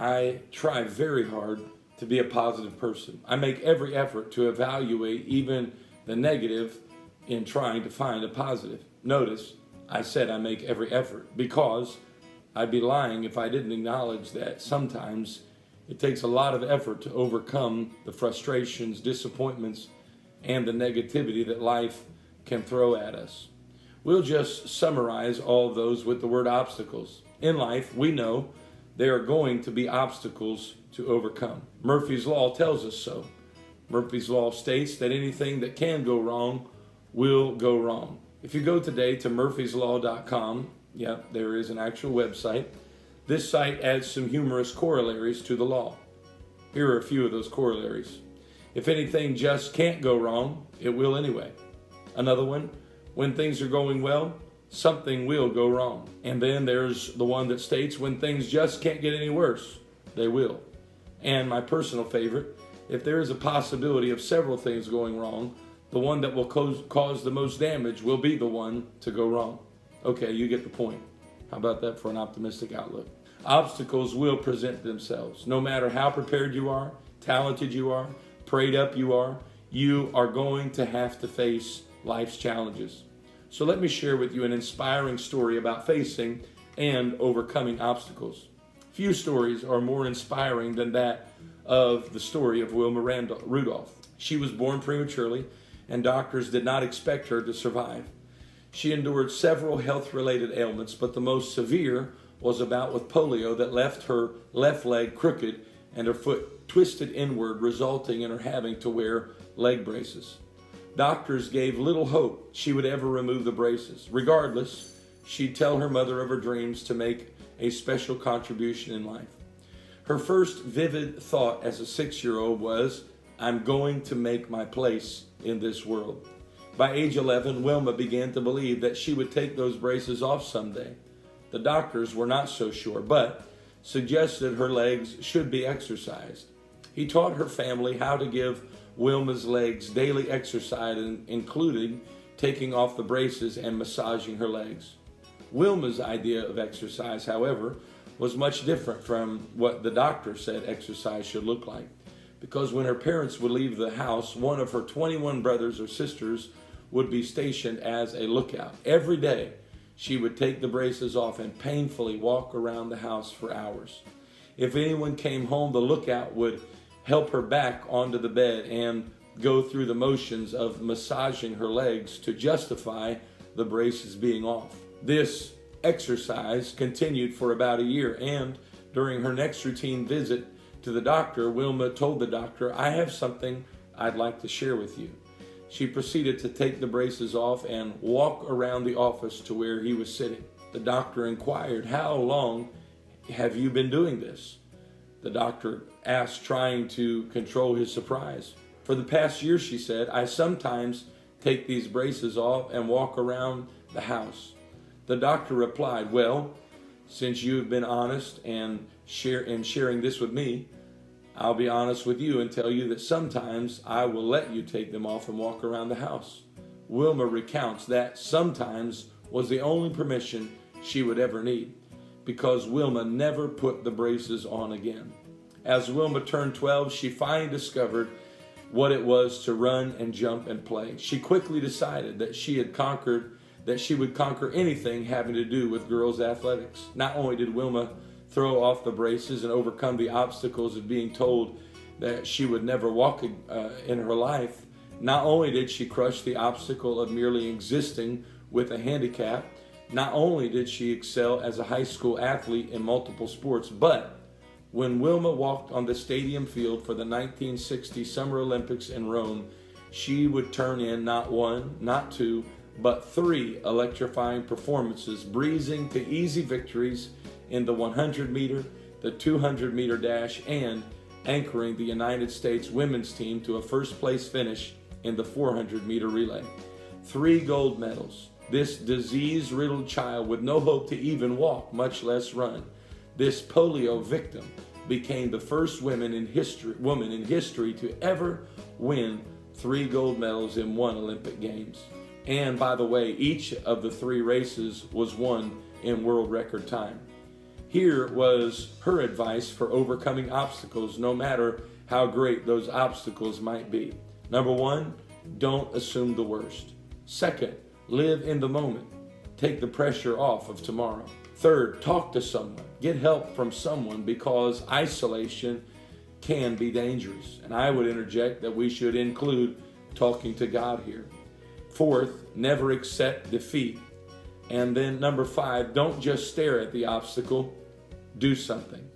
I try very hard to be a positive person. I make every effort to evaluate even the negative in trying to find a positive. Notice, I said I make every effort because I'd be lying if I didn't acknowledge that sometimes it takes a lot of effort to overcome the frustrations, disappointments, and the negativity that life can throw at us. We'll just summarize all of those with the word obstacles. In life, we know there are going to be obstacles to overcome. Murphy's Law tells us so. Murphy's Law states that anything that can go wrong will go wrong. If you go today to murphyslaw.com, there is an actual website. This site adds some humorous corollaries to the law. Here are a few of those corollaries. If anything just can't go wrong, it will anyway. Another one, when things are going well, something will go wrong. And then there's the one that states when things just can't get any worse, they will. And my personal favorite, if there is a possibility of several things going wrong, the one that will cause the most damage will be the one to go wrong. Okay, you get the point. How about that for an optimistic outlook? Obstacles will present themselves. No matter how prepared you are, talented you are, prayed up you are going to have to face life's challenges. So let me share with you an inspiring story about facing and overcoming obstacles. Few stories are more inspiring than that of the story of Wilma Rudolph. She was born prematurely, and doctors did not expect her to survive. She endured several health-related ailments, but the most severe was a bout with polio that left her left leg crooked and her foot twisted inward, resulting in her having to wear leg braces. Doctors gave little hope she would ever remove the braces. Regardless, she'd tell her mother of her dreams to make a special contribution in life. Her first vivid thought as a 6-year-old was, I'm going to make my place in this world. By age 11, Wilma began to believe that she would take those braces off someday. The doctors were not so sure, but suggested her legs should be exercised. He taught her family how to give Wilma's legs daily exercise, including taking off the braces and massaging her legs. Wilma's idea of exercise, however, was much different from what the doctor said exercise should look like. Because when her parents would leave the house, one of her 21 brothers or sisters would be stationed as a lookout. Every day, she would take the braces off and painfully walk around the house for hours. If anyone came home, the lookout would help her back onto the bed and go through the motions of massaging her legs to justify the braces being off. This exercise continued for about a year, and during her next routine visit to the doctor, Wilma told the doctor, I have something I'd like to share with you. She proceeded to take the braces off and walk around the office to where he was sitting. The doctor inquired, how long have you been doing this? The doctor asked, trying to control his surprise. For the past year, she said, I sometimes take these braces off and walk around the house. The doctor replied, well, since you have been honest and sharing this with me, I'll be honest with you and tell you that sometimes I will let you take them off and walk around the house. Wilma recounts that sometimes was the only permission she would ever need, because Wilma never put the braces on again. As Wilma turned 12, she finally discovered what it was to run and jump and play. She quickly decided that she would conquer anything having to do with girls' athletics. Not only did Wilma throw off the braces and overcome the obstacles of being told that she would never walk in her life, not only did she crush the obstacle of merely existing with a handicap, not only did she excel as a high school athlete in multiple sports, but when Wilma walked on the stadium field for the 1960 Summer Olympics in Rome, she would turn in not one, not two, but 3 electrifying performances, breezing to easy victories in the 100-meter, the 200-meter dash, and anchoring the United States women's team to a first-place finish in the 400-meter relay. 3 gold medals. This disease-riddled child with no hope to even walk, much less run. This polio victim became the first woman in history to ever win 3 gold medals in 1 Olympic Games. And by the way, each of the 3 races was won in world record time. Here was her advice for overcoming obstacles, no matter how great those obstacles might be. Number one, don't assume the worst. Second, live in the moment. Take the pressure off of tomorrow. Third, talk to someone. Get help from someone, because isolation can be dangerous. And I would interject that we should include talking to God here. Fourth, never accept defeat. And then number five, don't just stare at the obstacle, do something.